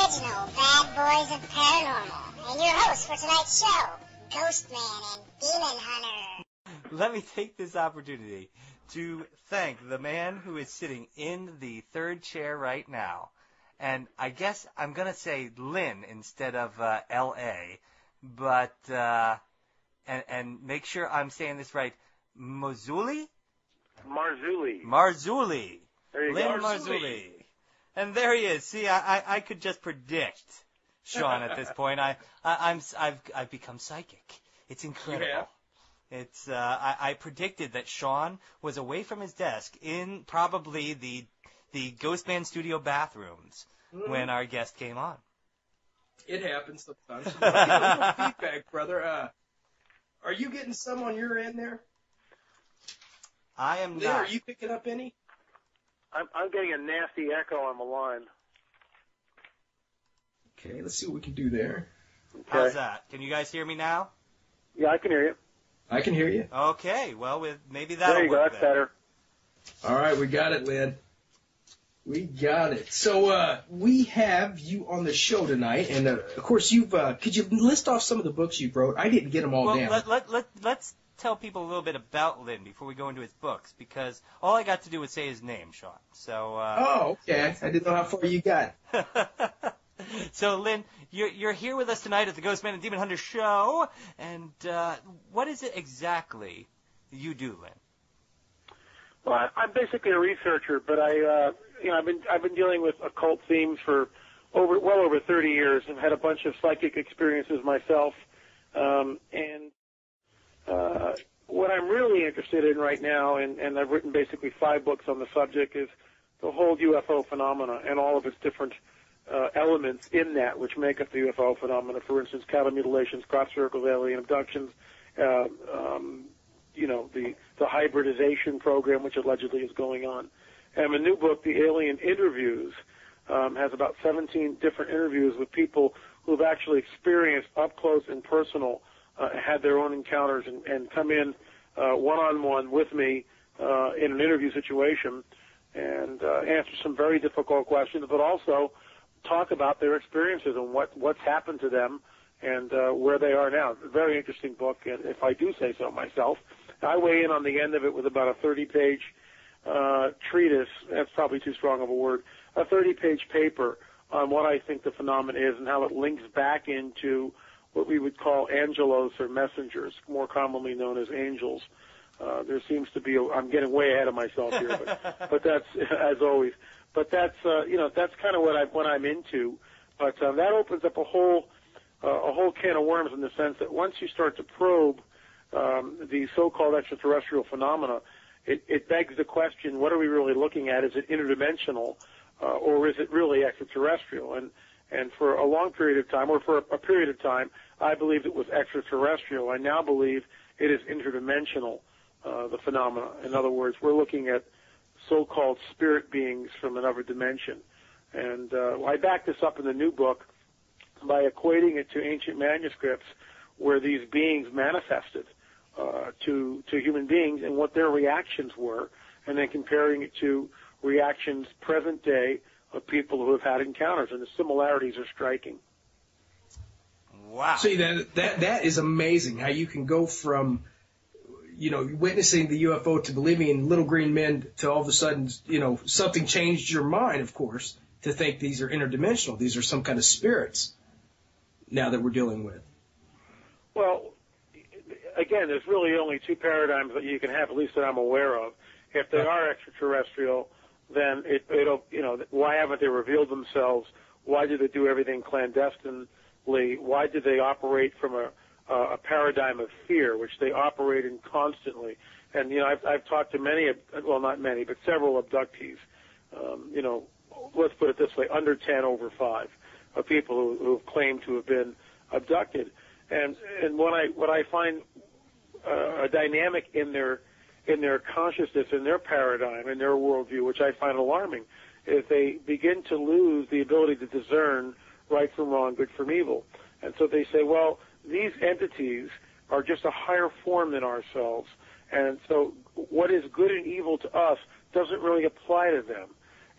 original Bad Boys of Paranormal, and your host for tonight's show, Ghostman and Demon Hunter. Let me take this opportunity to thank the man who is sitting in the third chair right now. And I guess I'm going to say Lynn instead of L.A., but, and make sure I'm saying this right, Marzulli? Marzulli. There you Lynn go. Marzulli. And there he is. See, I could just predict Sean at this point. I've become psychic. It's incredible. Yeah. It's I predicted that Sean was away from his desk in probably the Ghostman studio bathrooms when our guest came on. It happens sometimes. So get a little feedback, brother. Are you getting some on your end there? I am Lynn, not. are you picking up any? I'm getting a nasty echo on the line. Okay, let's see what we can do there. Okay. How's that? Can you guys hear me now? Yeah, I can hear you. I can hear you. Okay, well, maybe that'll There you go. work That's then. better. All right, we got it, Lynn. We got it. So we have you on the show tonight, and of course you've. Could you list off some of the books you wrote? I didn't get them all down. Let's tell people a little bit about Lynn before we go into his books, because all I got to do was say his name, Sean. So. Oh, okay. I didn't know how far you got. So, Lynn, you're here with us tonight at the Ghostman and Demon Hunter show, and what is it exactly you do, Lynn? Well, I'm basically a researcher, but I've been dealing with occult themes for well over 30 years. I've had a bunch of psychic experiences myself, and what I'm really interested in right now, and I've written basically 5 books on the subject, is the whole UFO phenomena and all of its different elements in that which make up the UFO phenomena. For instance, cattle mutilations, crop circles, alien abductions, the hybridization program, which allegedly is going on. And my new book, The Alien Interviews, has about 17 different interviews with people who have actually experienced up close and personal, had their own encounters, and come in one-on-one with me in an interview situation and answer some very difficult questions, but also talk about their experiences and what's happened to them and where they are now. It's a very interesting book, and if I do say so myself, I weigh in on the end of it with about a 30-page treatise. That's probably too strong of a word. A 30-page paper on what I think the phenomenon is and how it links back into what we would call angelos or messengers, more commonly known as angels. There seems to be I'm getting way ahead of myself here, but that's as always. But that's that's kind of what I'm into. But that opens up a whole can of worms in the sense that once you start to probe the so-called extraterrestrial phenomena, it begs the question: what are we really looking at? Is it interdimensional, or is it really extraterrestrial? And for a long period of time, or for a period of time, I believed it was extraterrestrial. I now believe it is interdimensional, the phenomena. In other words, we're looking at so-called spirit beings from another dimension. And I back this up in the new book by equating it to ancient manuscripts where these beings manifested to human beings and what their reactions were, and then comparing it to reactions present day of people who have had encounters, and the similarities are striking. Wow. See, that is amazing how you can go from, witnessing the UFO to believing in little green men to all of a sudden, something changed your mind, of course, to think these are interdimensional. These are some kind of spirits now that we're dealing with. Well, again, there's really only 2 paradigms that you can have, at least that I'm aware of. If they are extraterrestrial, then it'll, why haven't they revealed themselves? Why do they do everything clandestinely? Why do they operate from a paradigm of fear, which they operate in constantly? And, I've talked to many, well, not many, but several abductees, let's put it this way, under 10, over 5, of people who have claimed to have been abducted. And what I find a dynamic in their consciousness, in their paradigm, in their worldview, which I find alarming, is they begin to lose the ability to discern right from wrong, good from evil. And so they say, well, these entities are just a higher form than ourselves, and so what is good and evil to us doesn't really apply to them.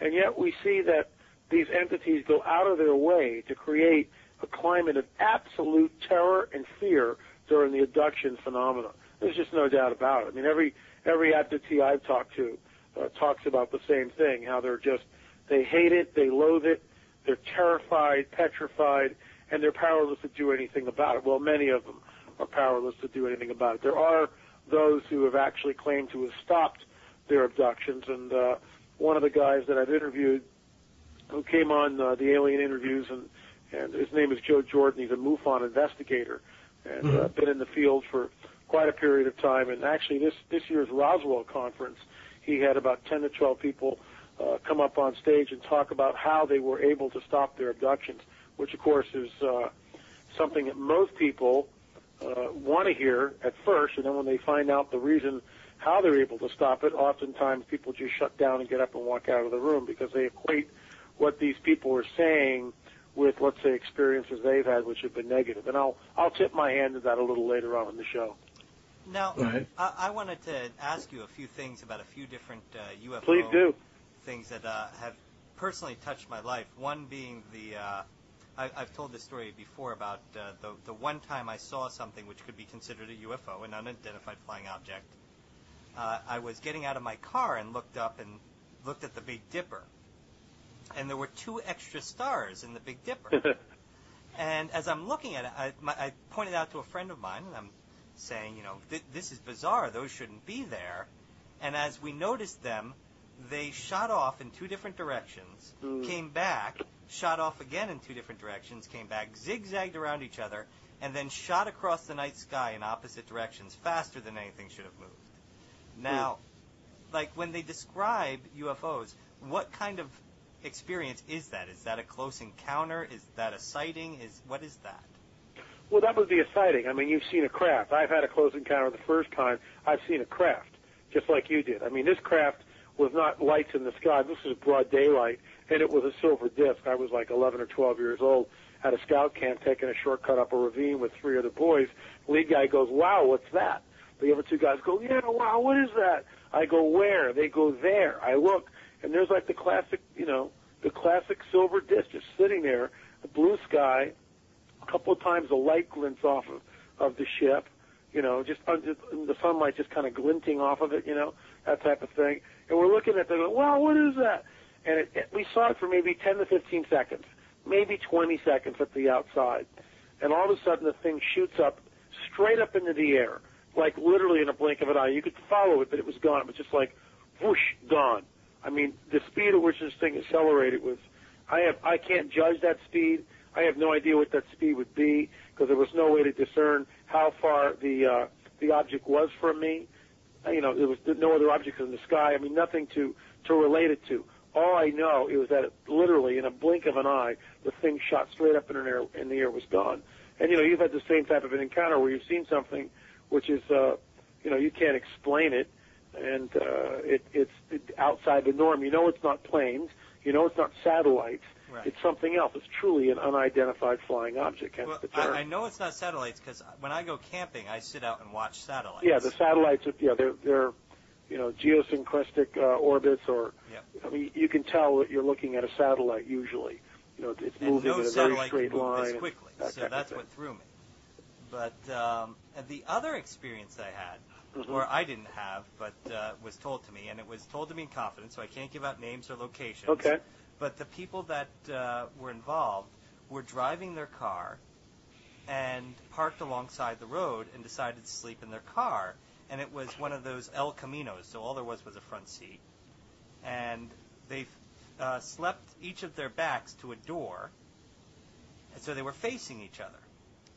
And yet we see that these entities go out of their way to create a climate of absolute terror and fear during the abduction phenomena. There's just no doubt about it. I mean, every abductee I've talked to talks about the same thing, how they hate it, they loathe it, they're terrified, petrified, and they're powerless to do anything about it. Well, many of them are powerless to do anything about it. There are those who have actually claimed to have stopped their abductions, and one of the guys that I've interviewed who came on the alien interviews, and his name is Joe Jordan. He's a MUFON investigator and been in the field for quite a period of time. And actually, this year's Roswell conference, he had about 10 to 12 people come up on stage and talk about how they were able to stop their abductions, which, of course, is something that most people want to hear at first, and then when they find out the reason how they're able to stop it, oftentimes people just shut down and get up and walk out of the room because they equate what these people are saying with, let's say, experiences they've had which have been negative. And I'll tip my hand to that a little later on in the show. Now, I wanted to ask you a few things about a few different UFO Please do. things that have personally touched my life. One being I've told this story before about the one time I saw something which could be considered a UFO, an unidentified flying object. I was getting out of my car and looked up and looked at the Big Dipper. And there were 2 extra stars in the Big Dipper. And as I'm looking at it, I pointed out to a friend of mine, and I'm saying, this is bizarre. Those shouldn't be there. And as we noticed them, they shot off in 2 different directions, came back, shot off again in 2 different directions, came back, zigzagged around each other, and then shot across the night sky in opposite directions faster than anything should have moved. Now, like when they describe UFOs, what kind of experience is that? Is that a close encounter? Is that a sighting? What is that? Well, that would be a sighting. I mean, you've seen a craft. I've had a close encounter the first time. I've seen a craft, just like you did. I mean, this craft was not lights in the sky. This was broad daylight, and it was a silver disc. I was like 11 or 12 years old at a scout camp taking a shortcut up a ravine with 3 other boys. The lead guy goes, "Wow, what's that?" The other 2 guys go, "Yeah, wow, what is that?" I go, "Where?" They go, "There." I look, and there's like the classic, the classic silver disc just sitting there, the blue sky. A couple of times the light glints off of the ship, just under the sunlight just kind of glinting off of it, that type of thing. And we're looking at it, going, "Wow, what is that?" And we saw it for maybe 10 to 15 seconds, maybe 20 seconds at the outside. And all of a sudden the thing shoots up, straight up into the air, like literally in a blink of an eye. You could follow it, but it was gone. It was just like, whoosh, gone. I mean, the speed at which this thing accelerated was, I can't judge that speed. I have no idea what that speed would be because there was no way to discern how far the object was from me. There was no other objects in the sky. I mean, nothing to relate it to. All I know is that literally in a blink of an eye, the thing shot straight up in the air, was gone. And, you've had the same type of an encounter where you've seen something which is, you can't explain it, and it's outside the norm. It's not planes. It's not satellites. Right. It's something else. It's truly an unidentified flying object. Hence the term. I know it's not satellites because when I go camping, I sit out and watch satellites. Yeah, the satellites. Yeah, they're geosyncratic orbits, or I mean, you can tell that you're looking at a satellite usually. It's moving in a very straight line. As quickly, so that's what threw me. But the other experience I had, or I didn't have, but was told to me, and it was told to me in confidence, so I can't give out names or locations. Okay. But the people that were involved were driving their car and parked alongside the road and decided to sleep in their car. And it was one of those El Caminos, so all there was a front seat. And they slept each of their backs to a door, and so they were facing each other.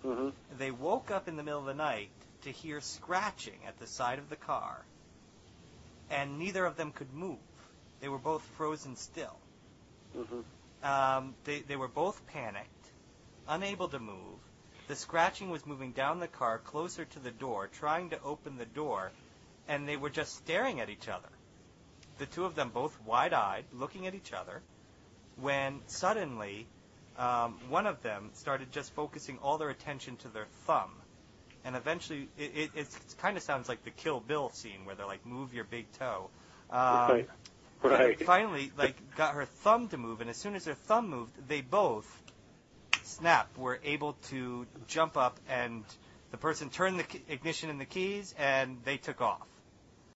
Mm-hmm. They woke up in the middle of the night to hear scratching at the side of the car, and neither of them could move. They were both frozen still. Mm-hmm. They were both panicked, unable to move. The scratching was moving down the car closer to the door, trying to open the door, and they were just staring at each other. The 2 of them both wide-eyed, looking at each other, when suddenly one of them started just focusing all their attention to their thumb. And eventually, it kind of sounds like the Kill Bill scene where they're like, "Move your big toe." Right. Right. Finally, like, got her thumb to move, and as soon as her thumb moved, they both, were able to jump up, and the person turned the ignition and the keys, and they took off.